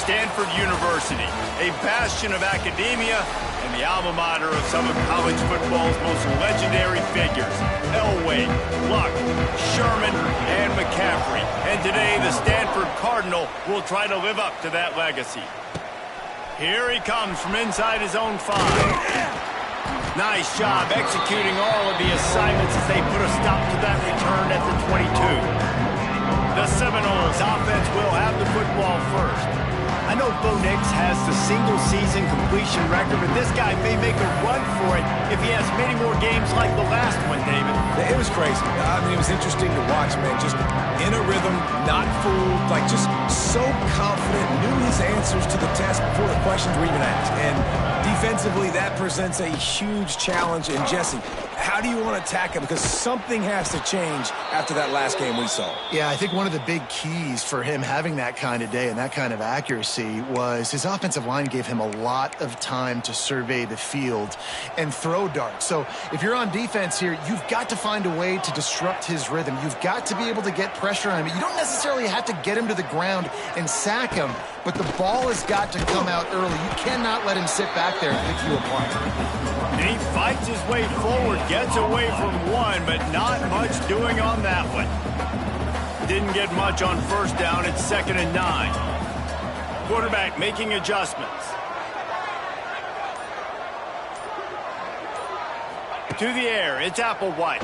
Stanford University, a bastion of academia and the alma mater of some of college football's most legendary figures, Elway, Luck, Sherman, and McCaffrey. And today, the Stanford Cardinal will try to live up to that legacy. Here he comes from inside his own 5. Nice job executing all of the assignments as they put a stop to that return at the 22. The Seminoles offense will have the football first. I know Bo Nix has the single-season completion record, but this guy may make a run for it if he has many more games like the last one, David. It was crazy. I mean, it was interesting to watch, man. Just in a rhythm, not fooled, like just so confident, knew his answers to the test before the questions were even asked. And defensively, that presents a huge challenge. And Jesse, how do you want to attack him? Because something has to change after that last game we saw. Yeah, I think one of the big keys for him having that kind of day and that kind of accuracy was his offensive line gave him a lot of time to survey the field and throw darts. So if you're on defense here, you've got to find a way to disrupt his rhythm. You've got to be able to get pressure on him. You don't necessarily have to get him to the ground and sack him, but the ball has got to come out early. You cannot let him sit back there and pick you apart. And he fights his way forward, gets away from one, but not much doing on that one. Didn't get much on first down. It's 2nd and 9. Quarterback making adjustments. To the air, it's Applewhite.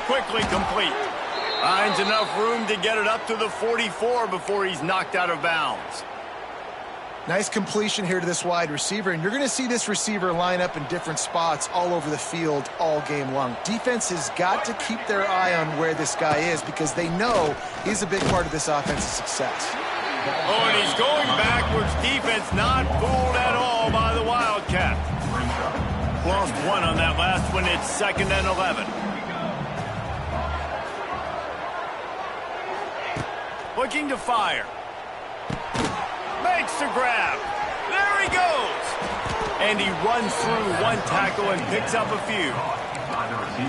Quickly complete. Finds enough room to get it up to the 44 before he's knocked out of bounds. Nice completion here to this wide receiver, and you're going to see this receiver line up in different spots all over the field all game long. Defense has got to keep their eye on where this guy is because they know he's a big part of this offense's success. Oh, and he's going backwards. Defense not fooled at all by the Wildcat. Lost one on that last one. It's 2nd and 11. Looking to fire. Makes the grab. There he goes. And he runs through one tackle and picks up a few.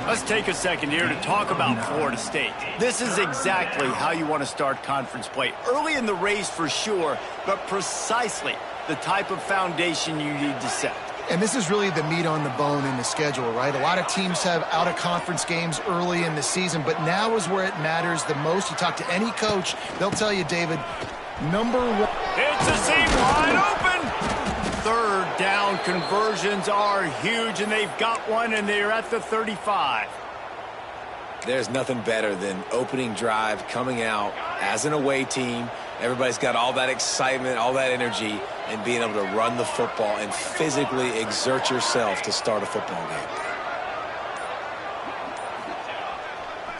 Let's take a second here to talk about Florida State. This is exactly how you want to start conference play. Early in the race for sure, but precisely the type of foundation you need to set. And this is really the meat on the bone in the schedule, right? A lot of teams have out-of-conference games early in the season, but now is where it matters the most. You talk to any coach, they'll tell you, David, number one. It's a seam wide open. 3rd down conversions are huge, and they've got one, and they're at the 35. There's nothing better than opening drive, coming out as an away team. Everybody's got all that excitement, all that energy, and being able to run the football and physically exert yourself to start a football game.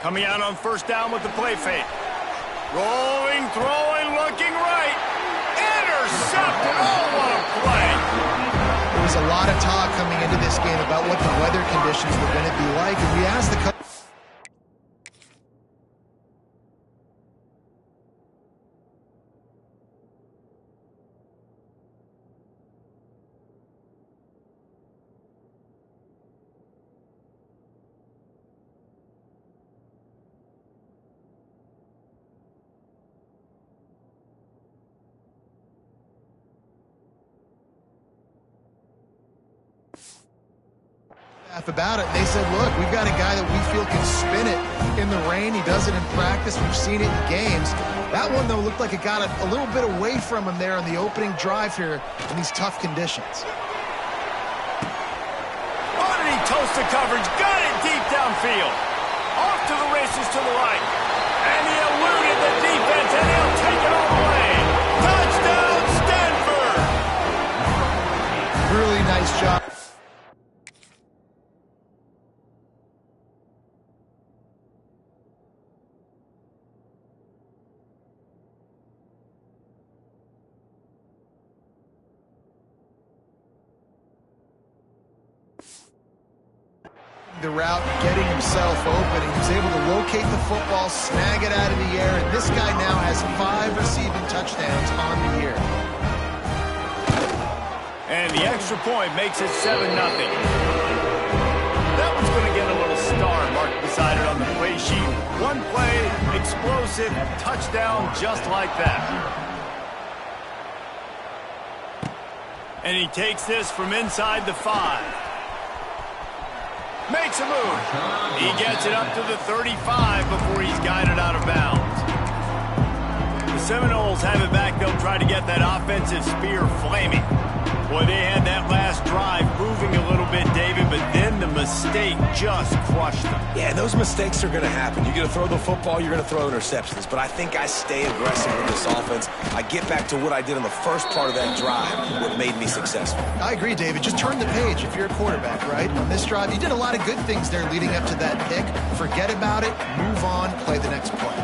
Coming out on 1st down with the play fake. Rolling, throwing, looking right. Intercepted. Oh, what a play. There was a lot of talk coming into this game about what the weather conditions were going to be like, and we asked the coach. About it. They said, look, we've got a guy that we feel can spin it in the rain. He does it in practice. We've seen it in games. That one, though, looked like it got a little bit away from him there on the opening drive here in these tough conditions. Oh, did he toast the coverage? Got it deep downfield. Off to the races to the right. And he eluded the defense, and he'll take it all the way. Touchdown, Stanford! Really nice job. The route, getting himself open, and he was able to locate the football, snag it out of the air, and this guy now has 5 receiving touchdowns on the year. And the extra point makes it 7-0. That one's going to get a little star marked beside it on the play sheet. One play, explosive, touchdown just like that. And he takes this from inside the 5. Makes a move. He gets it up to the 35 before he's guided out of bounds. The Seminoles have it back. They'll try to get that offensive spear flaming. Boy, they had that last drive moving a little bit, David, but then the mistake just crushed them. Yeah, those mistakes are going to happen. You're going to throw the football, you're going to throw interceptions. But I think I stay aggressive with this offense. I get back to what I did in the first part of that drive, what made me successful. I agree, David. Just turn the page if you're a quarterback, right? On this drive, you did a lot of good things there leading up to that pick. Forget about it, move on, play the next play.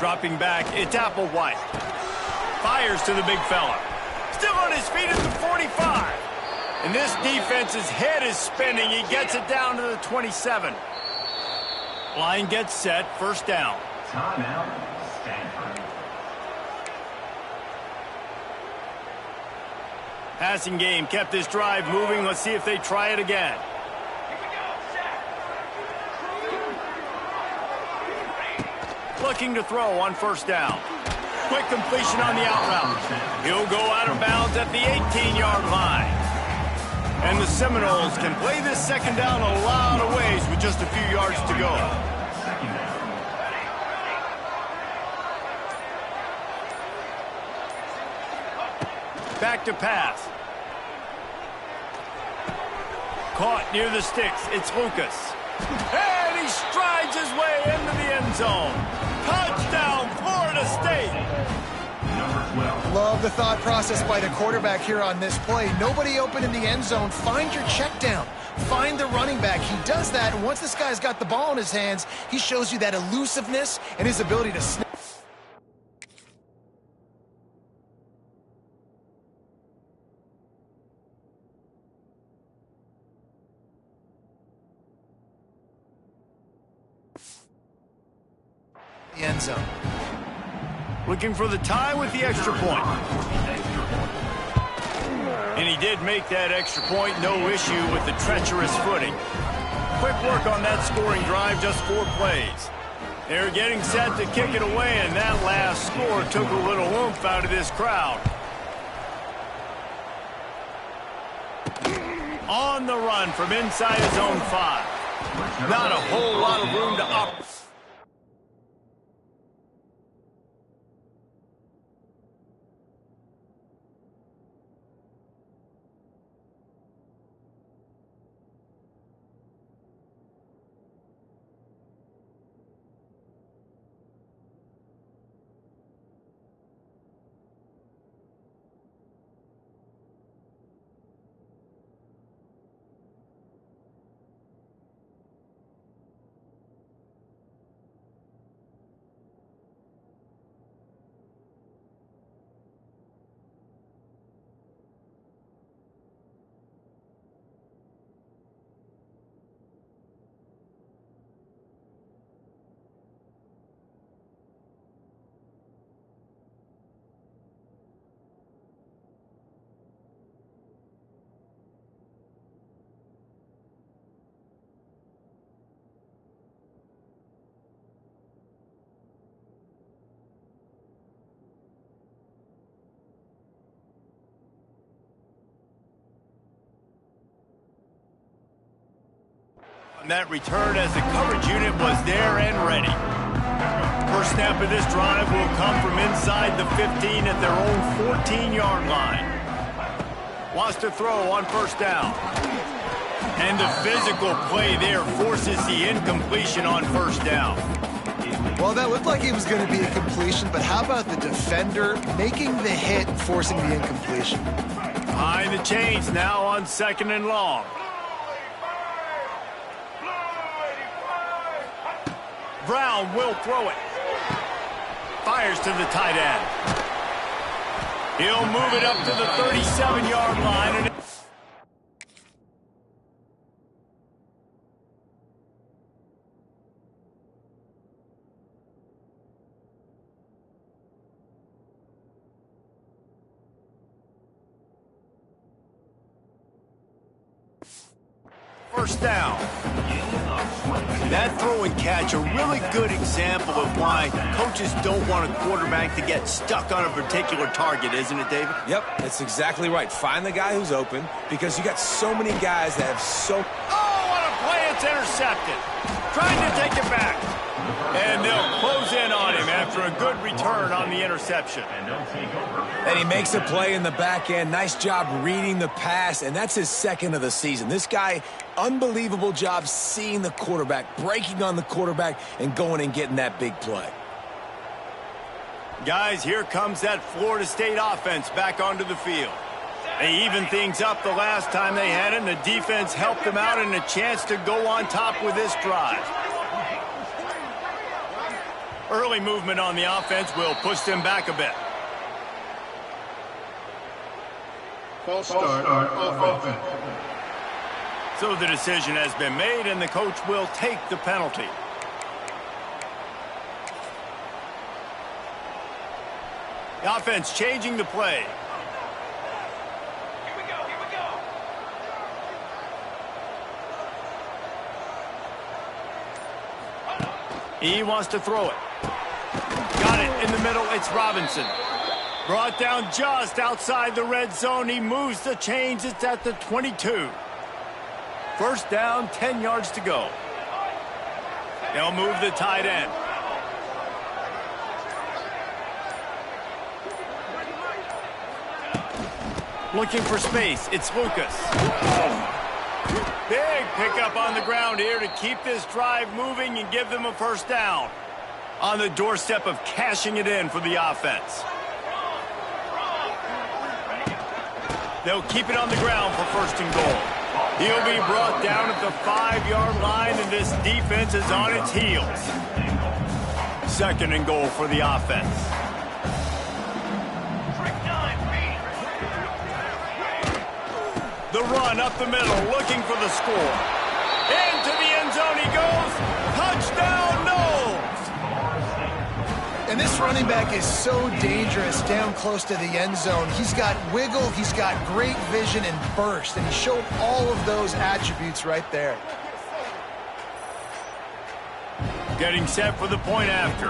Dropping back, it's Applewhite. Fires to the big fella. Still on his feet at the 45. And this defense's head is spinning. He gets it down to the 27. Line gets set. First down. Timeout, Stanford. Passing game kept this drive moving. Let's see if they try it again. Looking to throw on first down. Quick completion on the out route. He'll go out of bounds at the 18-yard line. And the Seminoles can play this second down a lot of ways with just a few yards to go. Back to pass. Caught near the sticks. It's Lucas. And he strides his way into the end zone. Touchdown, Florida State. Love the thought process by the quarterback here on this play. Nobody open in the end zone. Find your check down. Find the running back. He does that, and once this guy's got the ball in his hands, he shows you that elusiveness and his ability to snap. The end zone. Looking for the tie with the extra point. And he did make that extra point. No issue with the treacherous footing. Quick work on that scoring drive, just 4 plays. They're getting set to kick it away, and that last score took a little oomph out of this crowd. On the run from inside his own 5. Not a whole lot of room to up. That return as the coverage unit was there and ready. First snap of this drive will come from inside the 15 at their own 14-yard line. Wants to throw on first down. And the physical play there forces the incompletion on first down. Well, that looked like it was going to be a completion, but how about the defender making the hit, forcing the incompletion? Behind the chains now on 2nd and long. Brown will throw it. Fires to the tight end. He'll move it up to the 37-yard line. And first down. That throw and catch, a really good example of why coaches don't want a quarterback to get stuck on a particular target, isn't it, David? Yep, that's exactly right. Find the guy who's open because you got so many guys that have so... Oh, what a play. It's intercepted. Trying to take it back. And they'll close in on him after a good return on the interception. And he makes a play in the back end. Nice job reading the pass, and that's his second of the season. This guy, unbelievable job seeing the quarterback, breaking on the quarterback, and going and getting that big play. Guys, here comes that Florida State offense back onto the field. They evened things up the last time they had it, and the defense helped them out and a chance to go on top with this drive. Early movement on the offense will push them back a bit. False start offense. So the decision has been made, and the coach will take the penalty. The offense changing the play. Here we go. He wants to throw it. Got it in the middle. It's Robinson. Brought down just outside the red zone. He moves the chains. It's at the 22. First down, 10 yards to go. They'll move the tight end. Looking for space. It's Lucas. Big pickup on the ground here to keep this drive moving and give them a first down. On the doorstep of cashing it in for the offense. They'll keep it on the ground for first and goal. He'll be brought down at the 5-yard line, and this defense is on its heels. Second and goal for the offense. The run up the middle, looking for the score. Into the end zone he goes. Touchdown, Knowles! And this running back is so dangerous down close to the end zone. He's got wiggle, he's got great vision and burst, and he showed all of those attributes right there. Getting set for the point after.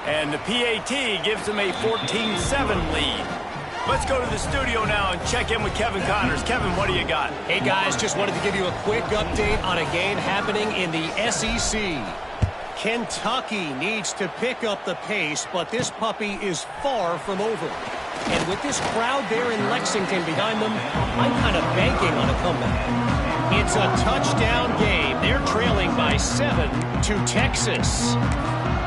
And the PAT gives him a 14-7 lead. Let's go to the studio now and check in with Kevin Connors. Kevin, what do you got? Hey, guys, just wanted to give you a quick update on a game happening in the SEC. Kentucky needs to pick up the pace, but this puppy is far from over. And with this crowd there in Lexington behind them, I'm kind of banking on a comeback. It's a touchdown game. They're trailing by 7 to Texas.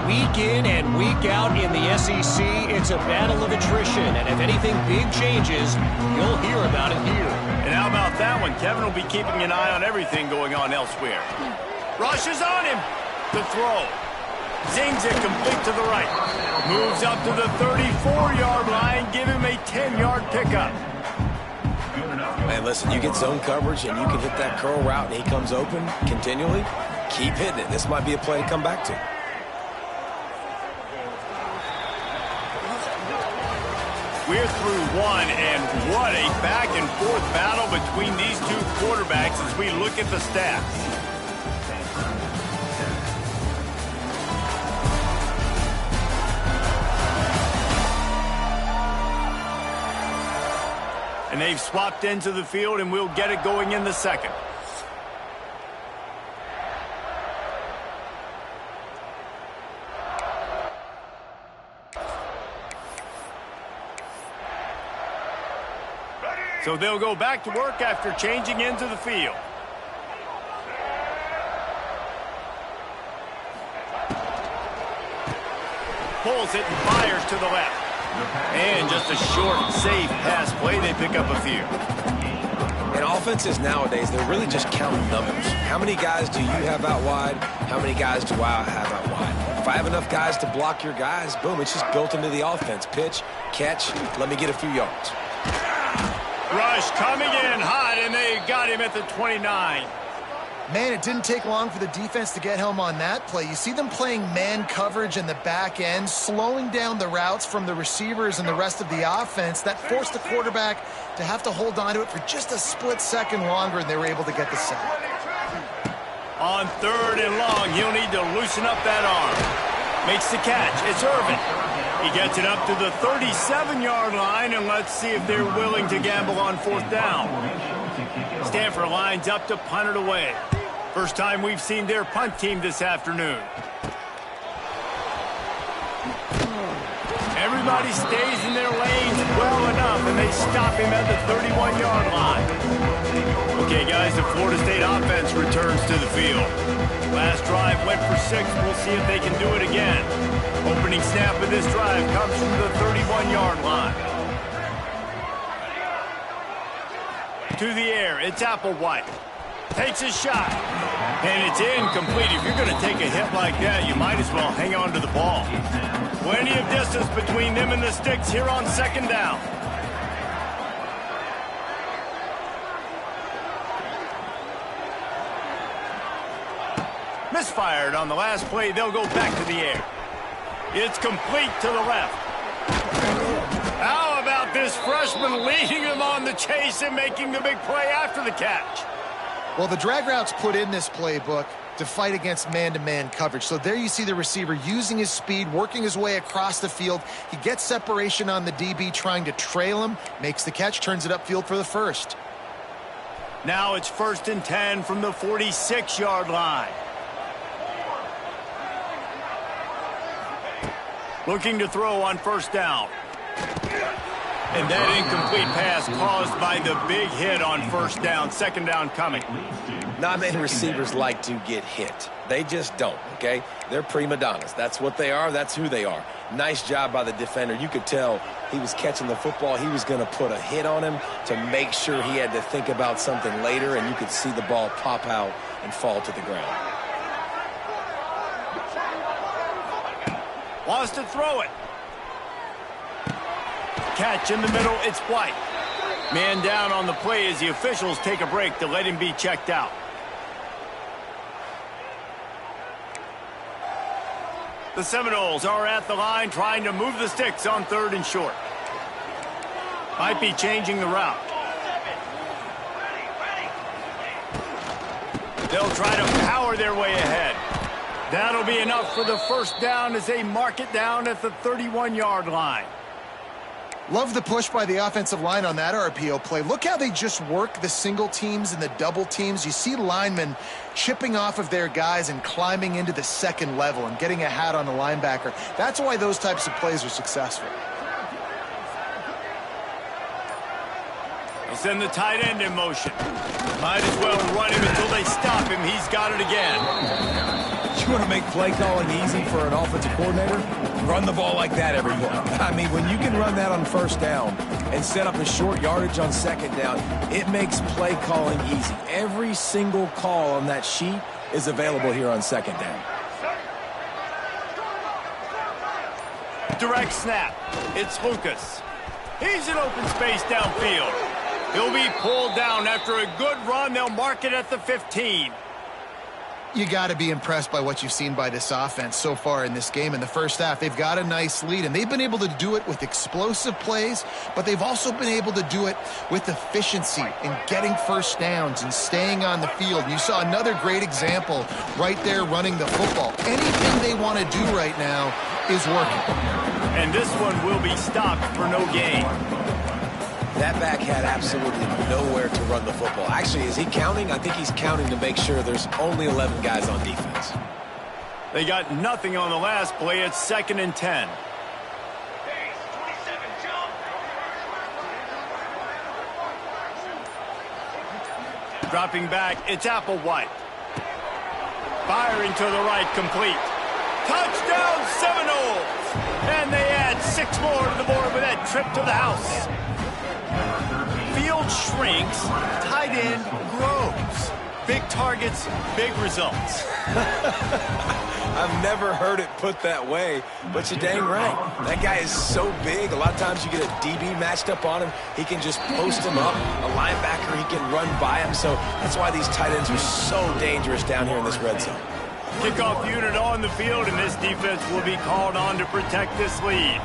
Week in and week out in the SEC, it's a battle of attrition. And if anything big changes, you'll hear about it here. And how about that one? Kevin will be keeping an eye on everything going on elsewhere. Rushes on him. The throw. Zings it complete to the right. Moves up to the 34-yard line. Give him a 10-yard pickup. Man, listen, you get zone coverage and you can hit that curl route and he comes open continually. Keep hitting it. This might be a play to come back to. We're through one, and what a back-and-forth battle between these two quarterbacks as we look at the stats. And they've swapped into the field, and we'll get it going in the second. So they'll go back to work after changing into the field. Pulls it and fires to the left. And just a short, safe pass play. They pick up a few. And offenses nowadays, they're really just counting numbers. How many guys do you have out wide? How many guys do I have out wide? If I have enough guys to block your guys, boom, it's just built into the offense. Pitch, catch, let me get a few yards. Rush coming in hot, and they got him at the 29. Man, it didn't take long for the defense to get home on that play. You see them playing man coverage in the back end, slowing down the routes from the receivers and the rest of the offense. That forced the quarterback to have to hold on to it for just a split second longer, and they were able to get the sack. On 3rd and long, he'll need to loosen up that arm. Makes the catch. It's Irvin. He gets it up to the 37-yard line, and let's see if they're willing to gamble on 4th down. Stanford lines up to punt it away. First time we've seen their punt team this afternoon. Everybody stays in their lanes well enough, and they stop him at the 31-yard line. Okay, guys, the Florida State offense returns to the field. Last drive went for 6. We'll see if they can do it again. Opening snap of this drive comes from the 31-yard line. To the air, it's Applewhite. Takes a shot. And it's incomplete. If you're going to take a hit like that, you might as well hang on to the ball. Plenty of distance between them and the sticks here on 2nd down. Misfired on the last play. They'll go back to the air. It's complete to the left. How about this freshman leading them on the chase and making the big play after the catch? Well, the drag routes put in this playbook to fight against man-to-man coverage. So there you see the receiver using his speed, working his way across the field. He gets separation on the DB, trying to trail him, makes the catch, turns it upfield for the first. Now it's 1st and 10 from the 46-yard line. Looking to throw on 1st down. And that incomplete pass caused by the big hit on 1st down. 2nd down coming. Not many receivers like to get hit. They just don't, okay? They're prima donnas. That's what they are. That's who they are. Nice job by the defender. You could tell he was catching the football. He was going to put a hit on him to make sure he had to think about something later, and you could see the ball pop out and fall to the ground. Wants to throw it. Catch in the middle, it's White. Man down on the play as the officials take a break to let him be checked out. The Seminoles are at the line trying to move the sticks on 3rd and short. Might be changing the route. They'll try to power their way ahead. That'll be enough for the 1st down as they mark it down at the 31-yard line. Love the push by the offensive line on that RPO play. Look how they just work the single teams and the double teams. You see linemen chipping off of their guys and climbing into the 2nd level and getting a hat on the linebacker. That's why those types of plays are successful. They'll send the tight end in motion. Might as well run him until they stop him. He's got it again. You want to make play calling easy for an offensive coordinator? Run the ball like that every play. I mean, when you can run that on 1st down and set up a short yardage on 2nd down, it makes play calling easy. Every single call on that sheet is available here on 2nd down. Direct snap. It's Lucas. He's in open space downfield. He'll be pulled down after a good run. They'll mark it at the 15. You got to be impressed by what you've seen by this offense so far in this game. In the first half, they've got a nice lead, and they've been able to do it with explosive plays, but they've also been able to do it with efficiency and getting 1st downs and staying on the field. You saw another great example right there running the football. Anything they want to do right now is working. And this one will be stopped for no gain. That back had absolutely nowhere to run the football. Actually, is he counting? I think he's counting to make sure there's only 11 guys on defense. They got nothing on the last play. It's 2nd and 10. Dropping back, it's Applewhite. Firing to the right, complete. Touchdown, Seminoles! And they add 6 more to the board with that trip to the house. Field shrinks, tight end grows. Big targets, big results. I've never heard it put that way, but you're dang right. That guy is so big. A lot of times you get a DB matched up on him. He can just post him up. A linebacker, he can run by him. So that's why these tight ends are so dangerous down here in this red zone. Kickoff unit on the field, and this defense will be called on to protect this lead.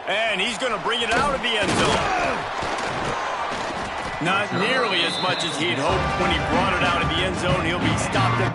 And he's going to bring it out of the end zone. Not nearly as much as he'd hoped when he brought it out of the end zone. He'll be stopped at...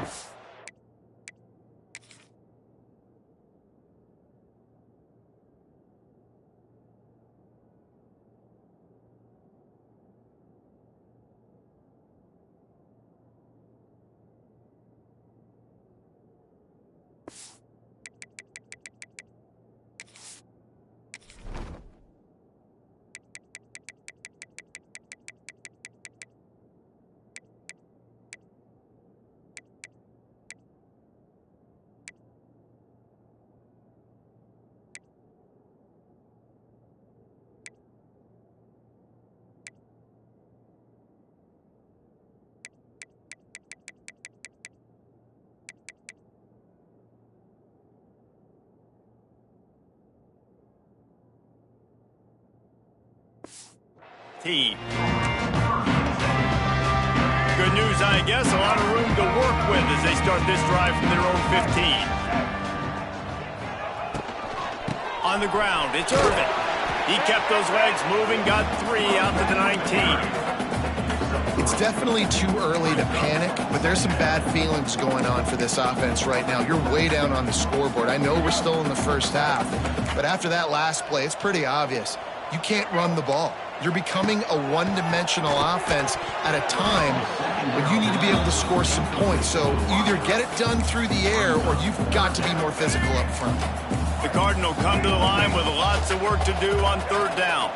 team. Good news, I guess. A lot of room to work with as they start this drive from their own 15. On the ground, it's Irvin. He kept those legs moving, got 3 out to the 19. It's definitely too early to panic, but there's some bad feelings going on for this offense right now. You're way down on the scoreboard. I know we're still in the first half, but after that last play, it's pretty obvious. You can't run the ball. You're becoming a one-dimensional offense at a time when you need to be able to score some points. So either get it done through the air or you've got to be more physical up front. The Cardinal come to the line with lots of work to do on 3rd down.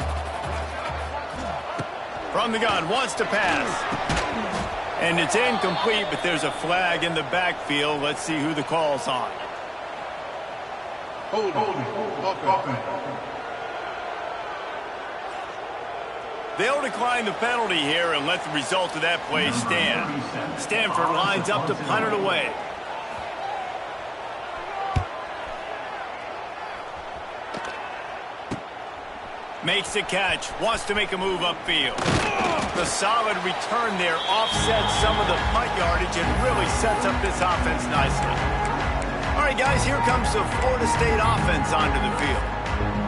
From the gun, wants to pass. And it's incomplete, but there's a flag in the backfield. Let's see who the call's on. Holding. Offense. They'll decline the penalty here and let the result of that play stand. Stanford lines up to punt it away. Makes the catch, wants to make a move upfield. The solid return there offsets some of the punt yardage and really sets up this offense nicely. All right, guys, here comes the Florida State offense onto the field.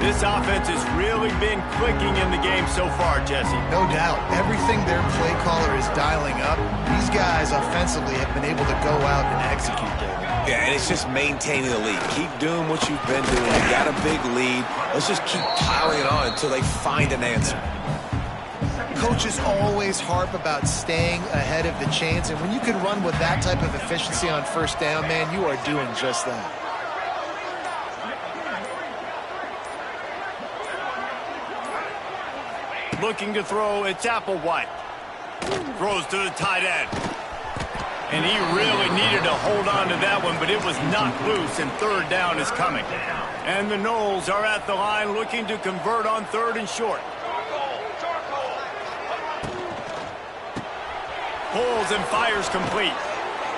This offense has really been clicking in the game so far, Jesse. No doubt. Everything their play caller is dialing up, these guys offensively have been able to go out and execute, David. Yeah, and it's just maintaining the lead. Keep doing what you've been doing. You got a big lead. Let's just keep piling it on until they find an answer. Coaches always harp about staying ahead of the chains, and when you can run with that type of efficiency on 1st down, man, you are doing just that. Looking to throw, it's Applewhite. Throws to the tight end. And he really needed to hold on to that one, but it was knocked loose, and 3rd down is coming. And the Noles are at the line looking to convert on 3rd and short. Pulls and fires complete.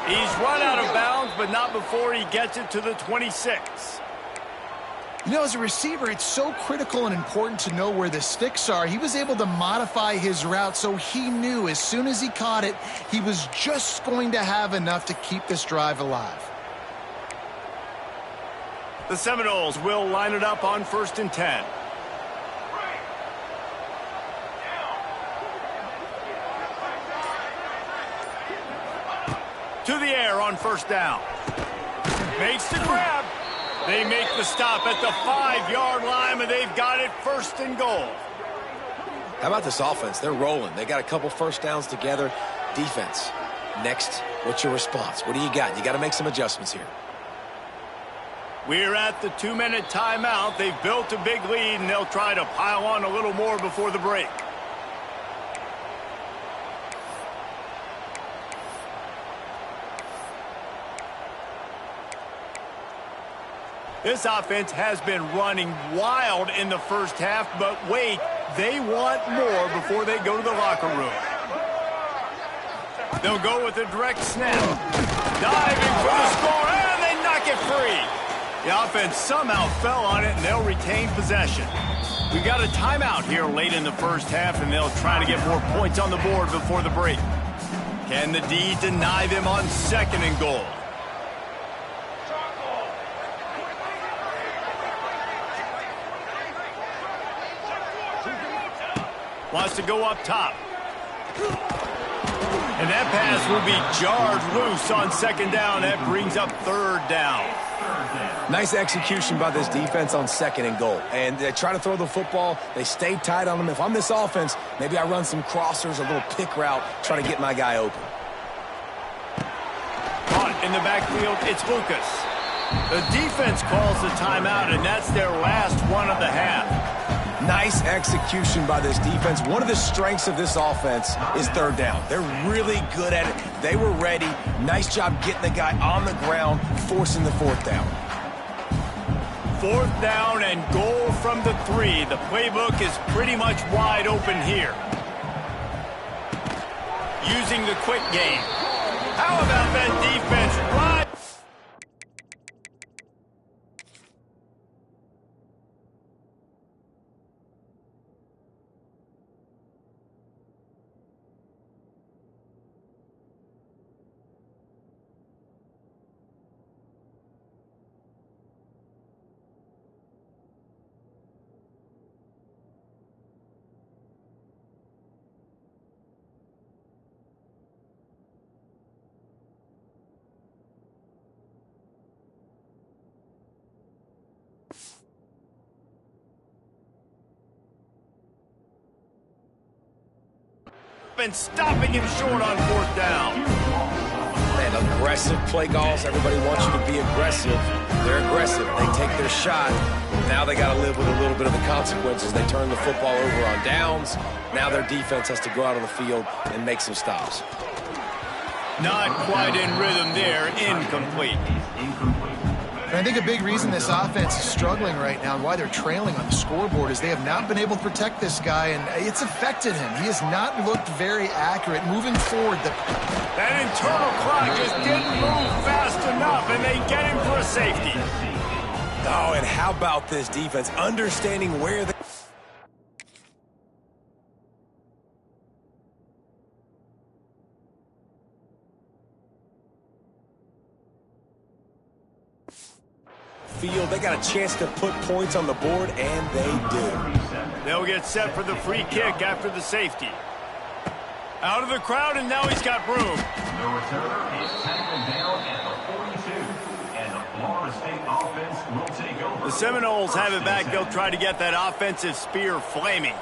He's run out of bounds, but not before he gets it to the 26. You know, as a receiver, it's so critical and important to know where the sticks are. He was able to modify his route, so he knew as soon as he caught it, he was just going to have enough to keep this drive alive. The Seminoles will line it up on 1st and 10. To the air on 1st down. Makes the grab. They make the stop at the 5-yard line, and they've got it 1st and goal. How about this offense? They're rolling. They got a couple 1st downs together. Defense. Next, what's your response? What do you got? You got to make some adjustments here. We're at the 2-minute timeout. They've built a big lead, and they'll try to pile on a little more before the break. This offense has been running wild in the first half, but wait, they want more before they go to the locker room. They'll go with a direct snap. Diving for the score, and they knock it free. The offense somehow fell on it, and they'll retain possession. We got a timeout here late in the first half, and they'll try to get more points on the board before the break. Can the D deny them on 2nd and goal? Wants to go up top. And that pass will be jarred loose on 2nd down. That brings up 3rd down. Nice execution by this defense on 2nd and goal. And they try to throw the football. They stay tight on them. If I'm this offense, maybe I run some crossers, a little pick route, try to get my guy open. Caught in the backfield, it's Lucas. The defense calls the timeout, and that's their last one of the half. Nice execution by this defense. One of the strengths of this offense is 3rd down. They're really good at it. They were ready. Nice job getting the guy on the ground, forcing the 4th down. 4th down and goal from the 3. The playbook is pretty much wide open here. Using the quick game. How about that defense right? And stopping him short on 4th down. Man, aggressive play calls. Everybody wants you to be aggressive. They're aggressive. They take their shot. Now they got to live with a little bit of the consequences. They turn the football over on downs. Now their defense has to go out on the field and make some stops. Not quite in rhythm there. Incomplete. And I think a big reason this offense is struggling right now and why they're trailing on the scoreboard is they have not been able to protect this guy, and it's affected him. He has not looked very accurate moving forward. That internal clock just didn't move fast enough, and they get him for a safety. Oh, and how about this defense understanding where they... field. They got a chance to put points on the board, and they do. They'll get set for the free kick after the safety. Out of the crowd, and now he's got room. The returner is tackled down at the 42, and the Florida State offense will take over. The Seminoles have it back. They'll try to get that offensive spear flaming.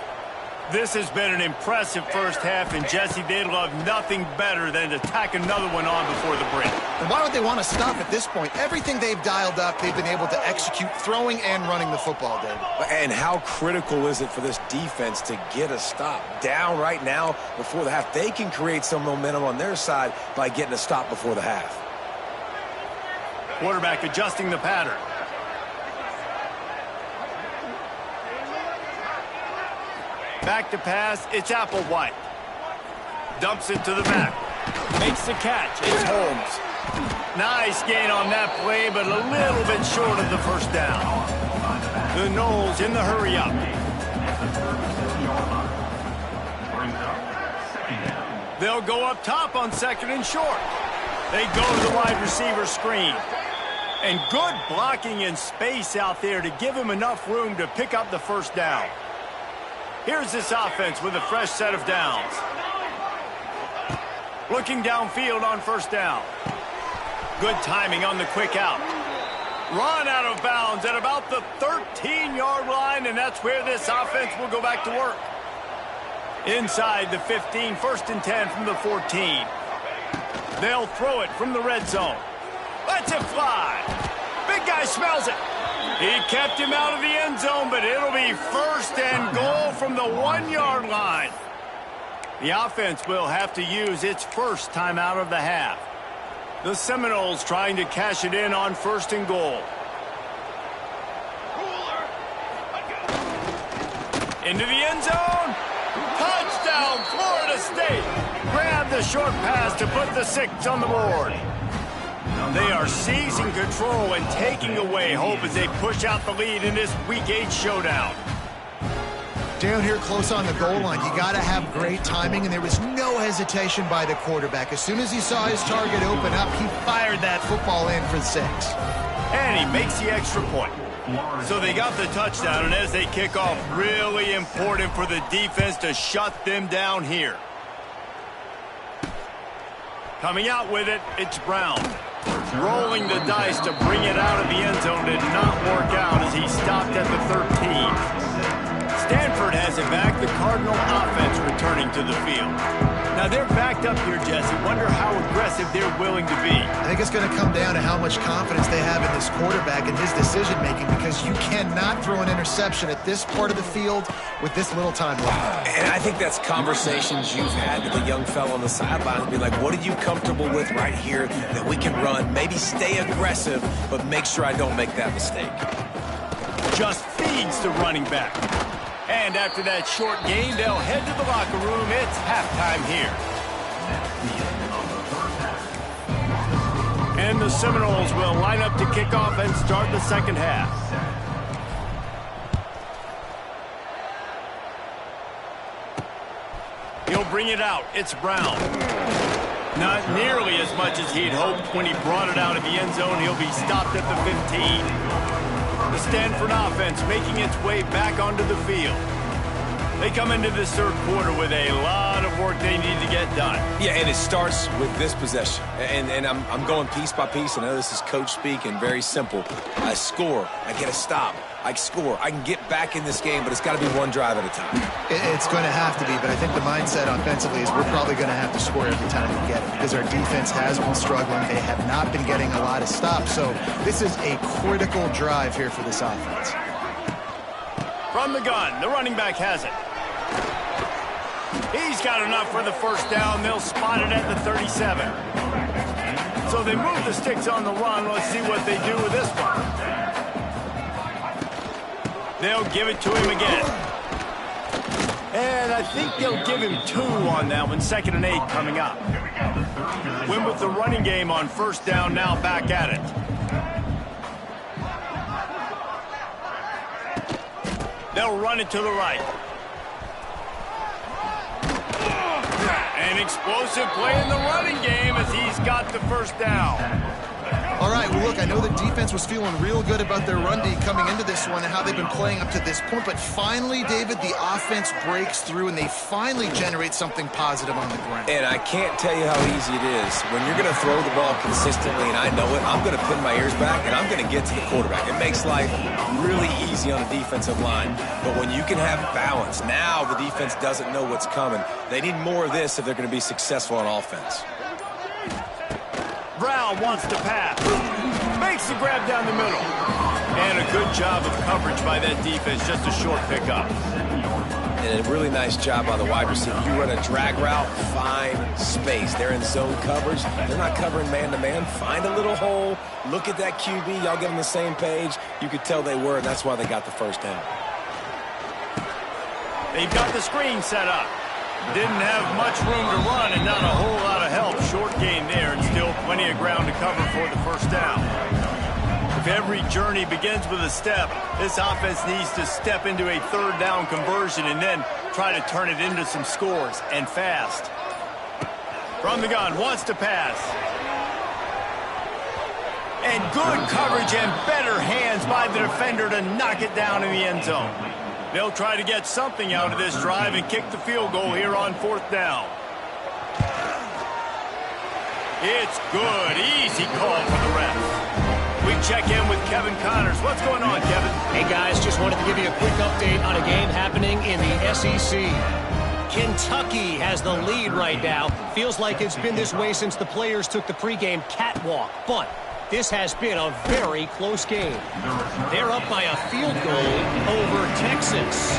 This has been an impressive first half, and Jesse, they'd love nothing better than to tack another one on before the break. And why would they want to stop at this point? Everything they've dialed up, they've been able to execute throwing and running the football, Dave. And how critical is it for this defense to get a stop? Down right now before the half. They can create some momentum on their side by getting a stop before the half. Quarterback adjusting the pattern. Back to pass, it's Applewhite. Dumps it to the back. Makes the catch, it's Holmes. Nice gain on that play, but a little bit short of the first down. The Noles in the hurry up. They'll go up top on 2nd and short. They go to the wide receiver screen. And good blocking in space out there to give him enough room to pick up the first down. Here's this offense with a fresh set of downs. Looking downfield on first down. Good timing on the quick out. Run out of bounds at about the 13-yard line, and that's where this offense will go back to work. Inside the 15, 1st and 10 from the 14. They'll throw it from the red zone. Lets it fly. Big guy smells it. He kept him out of the end zone, but it'll be 1st and goal from the 1-yard line. The offense will have to use its first timeout of the half. The Seminoles trying to cash it in on 1st and goal. Into the end zone. Touchdown, Florida State. Grab the short pass to put the 6 on the board. They are seizing control and taking away hope as they push out the lead in this Week 8 showdown. Down here close on the goal line, you got to have great timing, and there was no hesitation by the quarterback. As soon as he saw his target open up, he fired that football in for 6. And he makes the extra point. So they got the touchdown, and as they kick off, really important for the defense to shut them down here. Coming out with it, it's Brown. Rolling the dice to bring it out of the end zone did not work out as he stopped at the 13. Stanford has it back, the Cardinal offense returning to the field. Now they're backed up here, Jesse. Wonder how aggressive they're willing to be. I think it's going to come down to how much confidence they have in this quarterback and his decision-making, because you cannot throw an interception at this part of the field with this little time left. And I think that's conversations you've had with a young fellow on the sideline. Be like, what are you comfortable with right here that we can run? Maybe stay aggressive, but make sure I don't make that mistake. Just feeds the running back. And after that short game, they'll head to the locker room. It's halftime here. And the Seminoles will line up to kick off and start the second half. He'll bring it out. It's Brown. Not nearly as much as he'd hoped when he brought it out of the end zone. He'll be stopped at the 15. The Stanford offense making its way back onto the field. They come into this third quarter with a lot of work they need to get done. Yeah, and it starts with this possession. And I'm going piece by piece. I know this is coach speak and very simple. I score. I get a stop. I score. I can get back in this game, but it's got to be one drive at a time. It's going to have to be, but I think the mindset offensively is we're probably going to have to score every time we get it, because our defense has been struggling. They have not been getting a lot of stops, so this is a critical drive here for this offense. From the gun, the running back has it. He's got enough for the first down. They'll spot it at the 37. So they move the sticks on the run. Let's see what they do with this one. They'll give it to him again. And I think they'll give him 2 on that one. 2nd and 8 coming up. Win with the running game on first down, now back at it. They'll run it to the right. An explosive play in the running game as he's got the first down. All right, well, look, I know the defense was feeling real good about their run D coming into this one and how they've been playing up to this point, but finally, David, the offense breaks through and they finally generate something positive on the ground. And I can't tell you how easy it is. When you're going to throw the ball consistently, and I know it, I'm going to pin my ears back and I'm going to get to the quarterback. It makes life really easy on the defensive line. But when you can have balance, now the defense doesn't know what's coming. They need more of this if they're going to be successful on offense. Brown wants to pass. Makes the grab down the middle. And a good job of coverage by that defense. Just a short pickup. And a really nice job by the wide receiver. You run a drag route, find space. They're in zone coverage. They're not covering man-to-man. Find a little hole. Look at that QB. Y'all get on the same page. You could tell they were, and that's why they got the first down. They've got the screen set up. Didn't have much room to run and not a whole lot of help. Short gain there and still plenty of ground to cover for the first down. If every journey begins with a step, this offense needs to step into a third down conversion and then try to turn it into some scores, and fast. From the gun, wants to pass. And good coverage and better hands by the defender to knock it down in the end zone. They'll try to get something out of this drive and kick the field goal here on fourth down. It's good. Easy call for the ref. We check in with Kevin Connors. What's going on, Kevin? Hey, guys, just wanted to give you a quick update on a game happening in the SEC. Kentucky has the lead right now. Feels like it's been this way since the players took the pregame catwalk, but this has been a very close game. They're up by a field goal over Texas.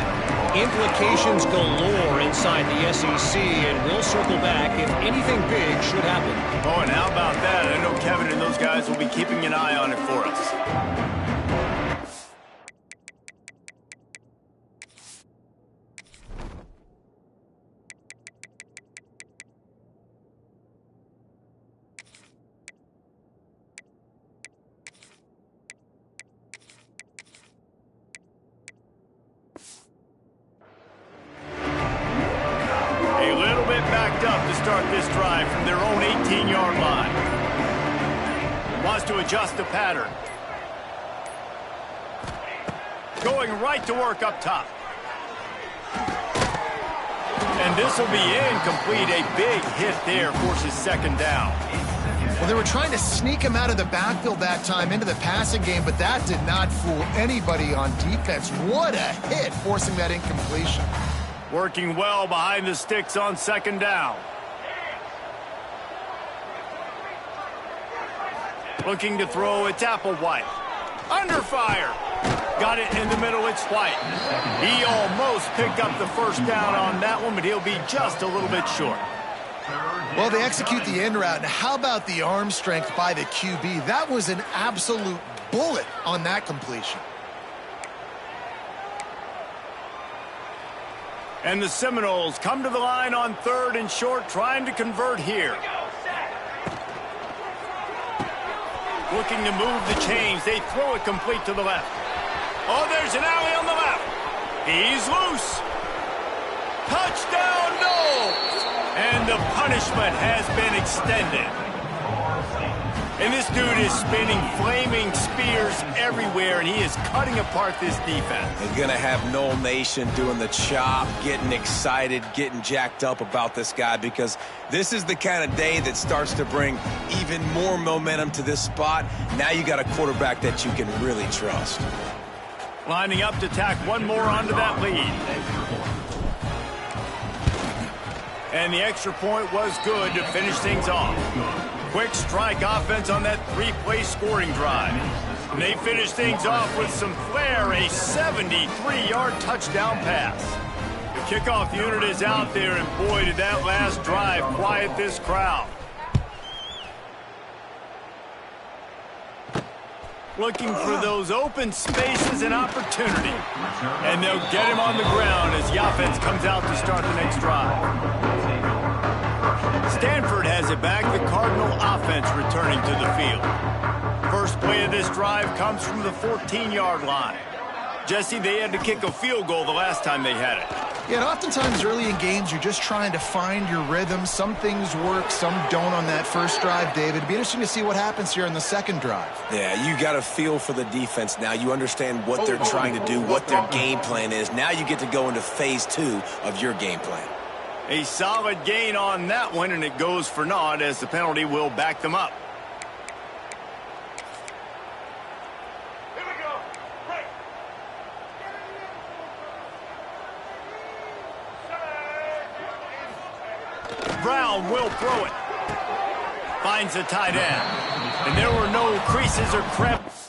Implications galore inside the SEC, and we'll circle back if anything big should happen. Oh, and how about that? I know Kevin and those guys will be keeping an eye on it for us. bit backed up to start this drive from their own 18-yard line. Wants to adjust the pattern. Going right to work up top. And this will be incomplete. A big hit there forces second down. Well, they were trying to sneak him out of the backfield that time into the passing game, but that did not fool anybody on defense. What a hit, forcing that incompletion. Working well behind the sticks on second down. Looking to throw, it's Applewhite. Under fire. Got it in the middle, it's White. He almost picked up the first down on that one, but he'll be just a little bit short. Well, they execute the in route. Now, how about the arm strength by the QB? That was an absolute bullet on that completion. And the Seminoles come to the line on 3rd and short, trying to convert here. Looking to move the chains. They throw it complete to the left. Oh, there's an alley on the left. He's loose. Touchdown, Noles! And the punishment has been extended. And this dude is spinning flaming spears everywhere, and he is cutting apart this defense. They're going to have Nole Nation doing the chop, getting excited, getting jacked up about this guy, because this is the kind of day that starts to bring even more momentum to this spot. Now you got a quarterback that you can really trust. Lining up to tack one more onto that lead. And the extra point was good to finish things off. Quick strike offense on that 3-play scoring drive. And they finish things off with some flair, a 73-yard touchdown pass. The kickoff unit is out there, and boy, did that last drive quiet this crowd. Looking for those open spaces and opportunity. And they'll get him on the ground as the offense comes out to start the next drive. Stanford has it back, the Cardinal offense returning to the field. First play of this drive comes from the 14-yard line. Jesse, they had to kick a field goal the last time they had it. Yeah, and oftentimes early in games, you're just trying to find your rhythm. Some things work, some don't on that first drive, David. It'd be interesting to see what happens here in the second drive. Yeah, you got a feel for the defense now. You understand what they're trying to do, what their game plan is. Now you get to go into phase 2 of your game plan. A solid gain on that one, and it goes for naught as the penalty will back them up. Here we go. Break. Brown will throw it. Finds the tight end. And there were no creases or crevices.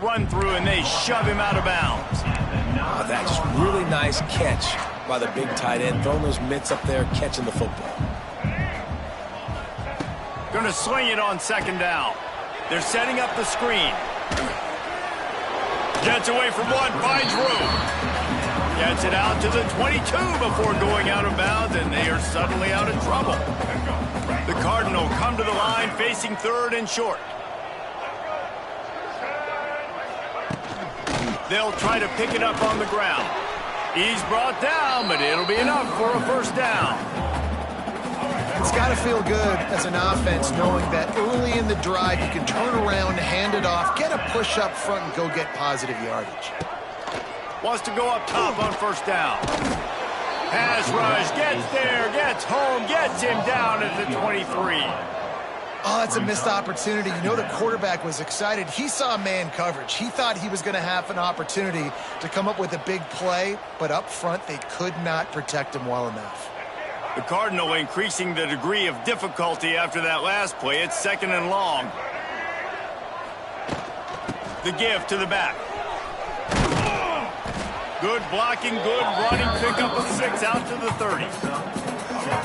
Run through, and they shove him out of bounds. Oh, that just really nice catch by the big tight end, throwing those mitts up there, catching the football. Going to sling it on second down. They're setting up the screen. Gets away from one, finds room. Gets it out to the 22 before going out of bounds, and they are suddenly out of trouble. The Cardinal come to the line facing 3rd and short. They'll try to pick it up on the ground. He's brought down, but it'll be enough for a first down. It's got to feel good as an offense knowing that early in the drive you can turn around, hand it off, get a push up front, and go get positive yardage. Wants to go up top on first down. Pass rush, gets there, gets home, gets him down at the 23. Oh, that's a missed opportunity. You know the quarterback was excited. He saw man coverage. He thought he was going to have an opportunity to come up with a big play, but up front they could not protect him well enough. The Cardinal increasing the degree of difficulty after that last play. It's 2nd and long. The give to the back. Good blocking, good running, pick up of 6 out to the 30.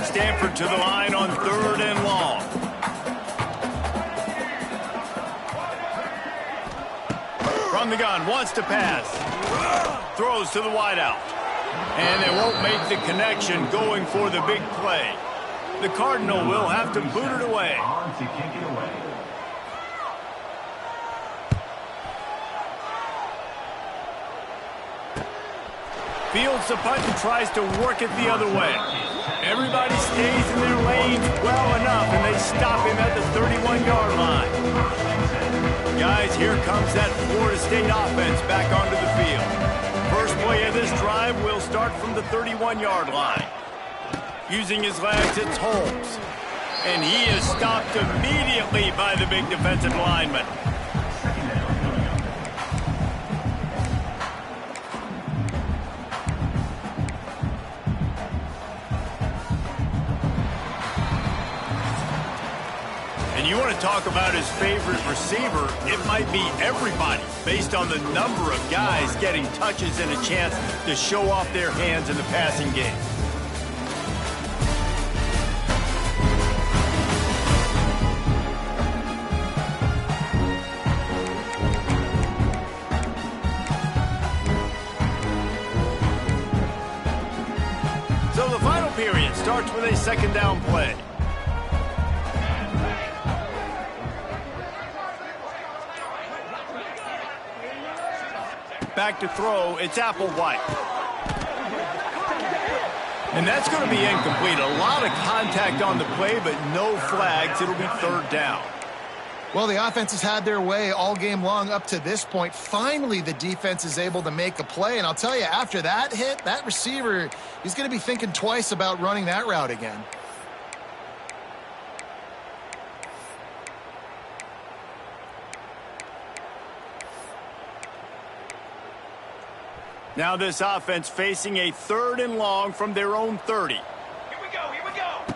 Stanford to the line on 3rd and long. From the gun, wants to pass. Throws to the wideout. And they won't make the connection going for the big play. The Cardinal will have to boot it away. On to kick it away. Fields the punt and tries to work it the other way. Everybody stays in their lanes well enough, and they stop him at the 31-yard line. Guys, here comes that Florida State offense back onto the field. First play of this drive will start from the 31-yard line. Using his legs, it's Holmes. And he is stopped immediately by the big defensive lineman. And you want to talk about his favorite receiver, it might be everybody, based on the number of guys getting touches and a chance to show off their hands in the passing game. So the final period starts with a second down play. Back to throw, it's Applewhite. And that's going to be incomplete. A lot of contact on the play, but no flags. It'll be third down. Well, the offense has had their way all game long up to this point. Finally, the defense is able to make a play. And I'll tell you, after that hit, that receiver, he's going to be thinking twice about running that route again. Now this offense facing a third and long from their own 30. Here we go, here we go.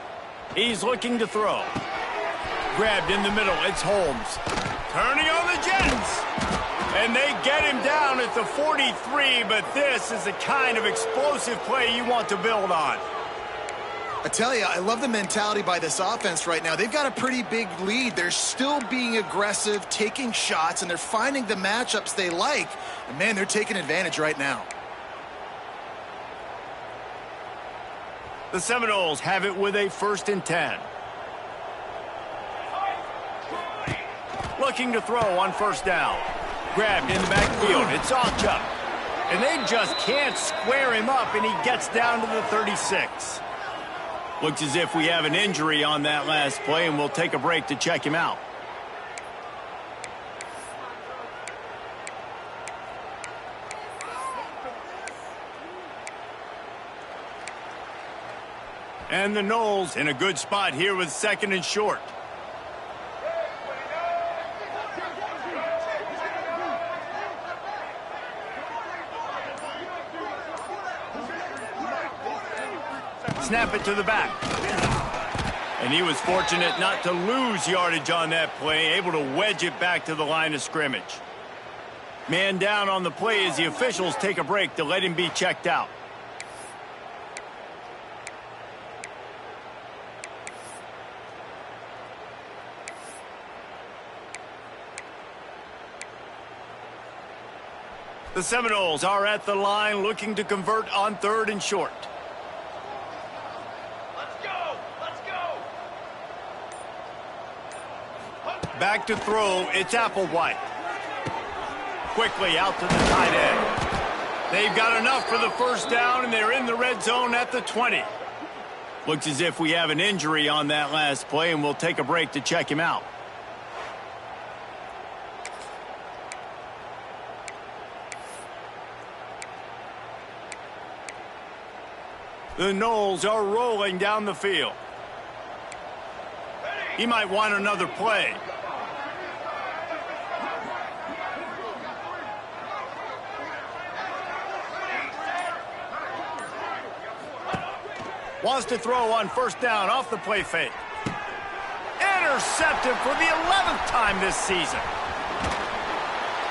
He's looking to throw. Grabbed in the middle, it's Holmes. Turning on the Jets. And they get him down at the 43, but this is the kind of explosive play you want to build on. I tell you, I love the mentality by this offense right now. They've got a pretty big lead. They're still being aggressive, taking shots, and they're finding the matchups they like. And, man, they're taking advantage right now. The Seminoles have it with a 1st and 10. Looking to throw on first down. Grabbed in the backfield. It's Achuk. And they just can't square him up, and he gets down to the 36. Looks as if we have an injury on that last play, and we'll take a break to check him out. And the Noles in a good spot here with 2nd and short. Snap it to the back. And he was fortunate not to lose yardage on that play, able to wedge it back to the line of scrimmage. Man down on the play as the officials take a break to let him be checked out. The Seminoles are at the line looking to convert on 3rd and short. Back to throw, it's Applewhite. Quickly out to the tight end. They've got enough for the first down, and they're in the red zone at the 20. Looks as if we have an injury on that last play, and we'll take a break to check him out. The Noles are rolling down the field. He might want another play. Wants to throw on first down off the play fake. Intercepted for the 11th time this season.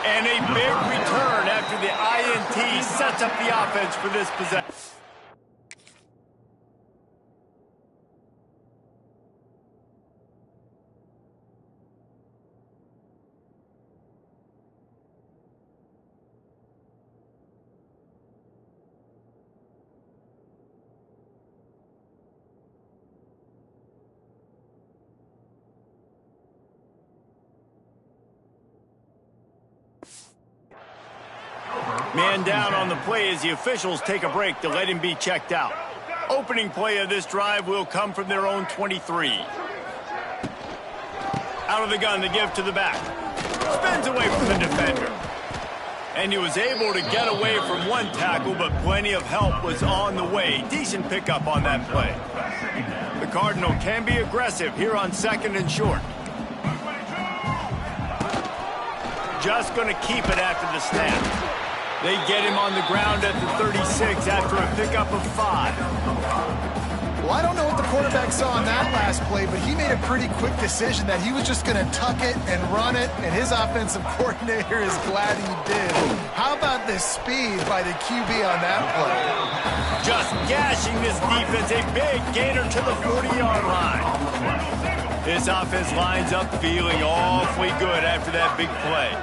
And a big return after the INT sets up the offense for this possession. Man down on the play as the officials take a break to let him be checked out. Opening play of this drive will come from their own 23. Out of the gun to give to the back. Spins away from the defender. And he was able to get away from one tackle, but plenty of help was on the way. Decent pickup on that play. The Cardinal can be aggressive here on 2nd and short. Just going to keep it after the snap. They get him on the ground at the 36 after a pickup of 5. Well, I don't know what the quarterback saw on that last play, but he made a pretty quick decision that he was just going to tuck it and run it, and his offensive coordinator is glad he did. How about the speed by the QB on that play? Just gashing this defense, a big gainer to the 40-yard line. This offense lines up feeling awfully good after that big play.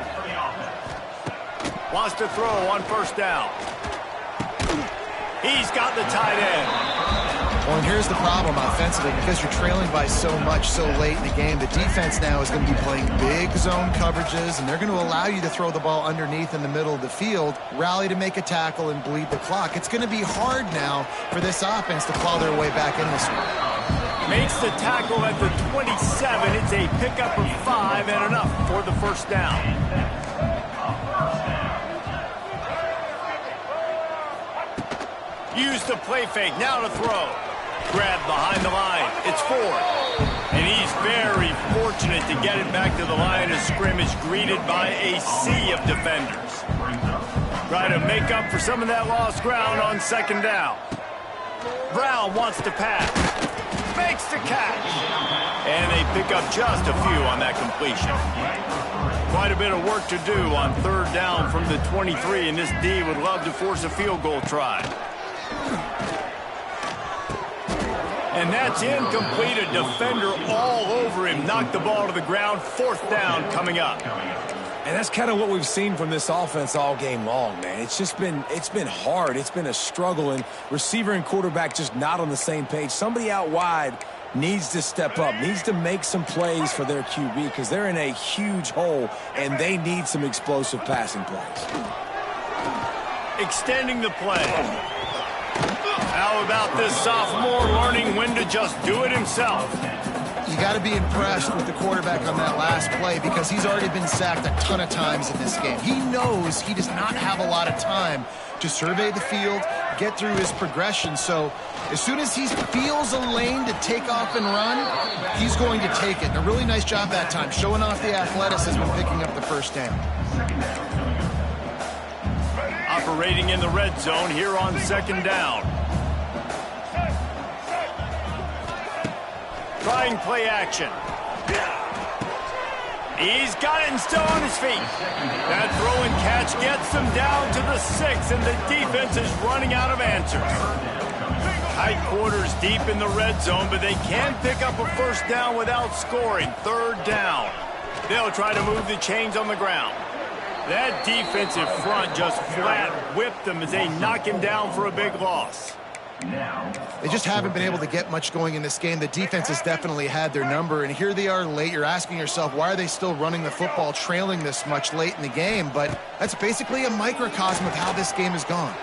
Wants to throw on 1st down. He's got the tight end. Well, and here's the problem offensively. Because you're trailing by so much so late in the game, the defense now is going to be playing big zone coverages, and they're going to allow you to throw the ball underneath in the middle of the field, rally to make a tackle, and bleed the clock. It's going to be hard now for this offense to claw their way back in this one. Makes the tackle at the 27. It's a pickup of 5 and enough for the 1st down. Use the play fake, now to throw. Grab behind the line, it's Ford. And he's very fortunate to get it back to the line of scrimmage, greeted by a sea of defenders. Try to make up for some of that lost ground on 2nd down. Brown wants to pass. Makes the catch. And they pick up just a few on that completion. Quite a bit of work to do on 3rd down from the 23, and this D would love to force a field goal try. And that's incomplete. A defender all over him. Knocked the ball to the ground. 4th down coming up. And that's kind of what we've seen from this offense all game long, man. It's been hard. It's been a struggle, and receiver and quarterback just not on the same page. Somebody out wide needs to step up, needs to make some plays for their QB because they're in a huge hole, and they need some explosive passing plays. Extending the play. How about this sophomore learning when to just do it himself? You got to be impressed with the quarterback on that last play because he's already been sacked a ton of times in this game. He knows he does not have a lot of time to survey the field, get through his progression. So as soon as he feels a lane to take off and run, he's going to take it. And a really nice job that time, showing off the athleticism and picking up the 1st down. Operating in the red zone here on 2nd down. Trying play action. He's got it and still on his feet. That throw and catch gets him down to the 6, and the defense is running out of answers. Tight quarters deep in the red zone, but they can pick up a 1st down without scoring. 3rd down. They'll try to move the chains on the ground. That defensive front just flat whipped them as they knock him down for a big loss. They just haven't been able to get much going in this game. The defense has definitely had their number, and here they are late. You're asking yourself, why are they still running the football trailing this much late in the game? But that's basically a microcosm of how this game has gone.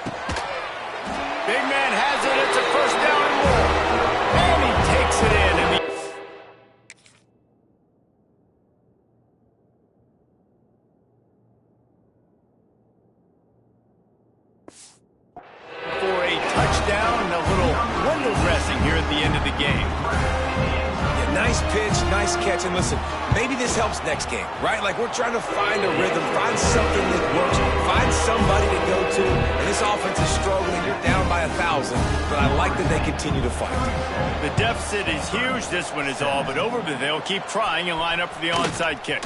Big man has it. It's a 1st down and more. And he takes it in. And for a touchdown and a little window dressing here at the end of the game. Yeah, nice pitch, nice catch. And listen, maybe this helps next game, right? Like we're trying to find a rhythm, find something that works, find somebody to go to. And this offense is struggling. You're down by 1,000, but I like that they continue to fight. The deficit is huge. This one is all but over, but they'll keep trying and line up for the onside kick.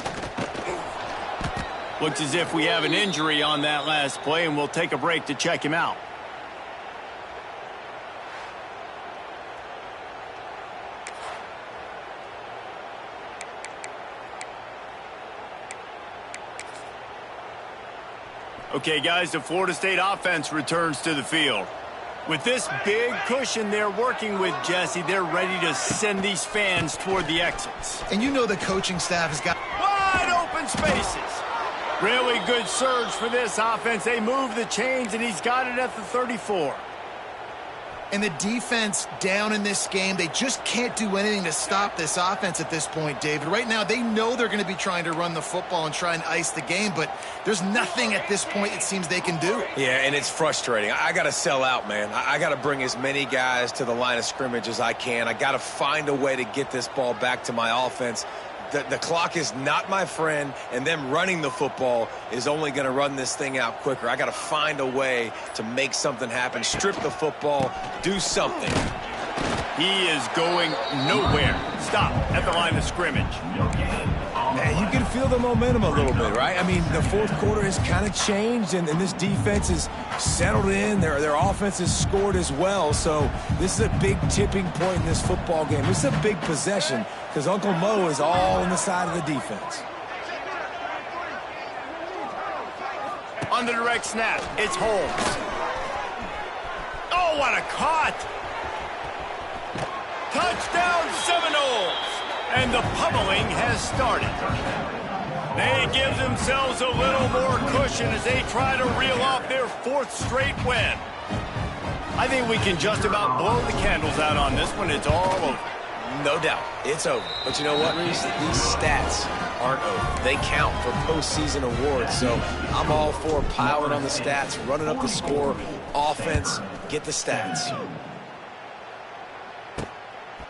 Looks as if we have an injury on that last play, and we'll take a break to check him out. Okay, guys, the Florida State offense returns to the field. With this big cushion they're working with, Jesse, they're ready to send these fans toward the exits. And you know the coaching staff has got wide open spaces. Really good surge for this offense. They move the chains, and he's got it at the 34. And the defense down in this game, they just can't do anything to stop this offense at this point, David. Right now, they know they're going to be trying to run the football and try and ice the game, but there's nothing at this point it seems they can do. Yeah, and it's frustrating. I got to sell out, man. I got to bring as many guys to the line of scrimmage as I can. I got to find a way to get this ball back to my offense. The clock is not my friend, and them running the football is only going to run this thing out quicker. I got to find a way to make something happen, strip the football, do something. He is going nowhere. Stop at the line of scrimmage. Man, you can feel the momentum a little bit, right? I mean, the fourth quarter has kind of changed, and this defense is settled in. Their offense has scored as well, so this is a big tipping point in this football game. This is a big possession because Uncle Mo is all on the side of the defense. On the direct snap, it's Holmes. Oh, what a cut! Touchdown Seminoles! And the pummeling has started. They give themselves a little more cushion as they try to reel off their fourth straight win. I think we can just about blow the candles out on this one. It's all over. No doubt, it's over. But you know what, Reese? These stats aren't over. They count for postseason awards, so I'm all for piling on the stats, running up the score, offense, get the stats.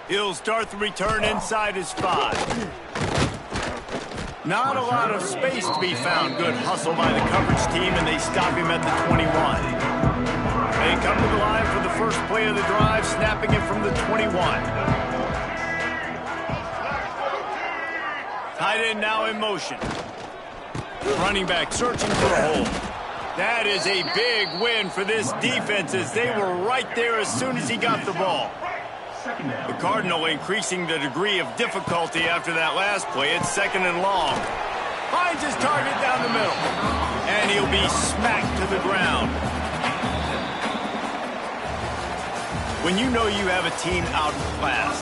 He'll start the return inside his 5. Not a lot of space to be found. Good hustle by the coverage team, and they stop him at the 21. They come to the line for the first play of the drive, snapping it from the 21. Tight end now in motion. Running back searching for a hole. That is a big win for this defense as they were right there as soon as he got the ball. The Cardinal increasing the degree of difficulty after that last play. It's 2nd and long. Finds his target down the middle. And he'll be smacked to the ground. When you know you have a team out in class,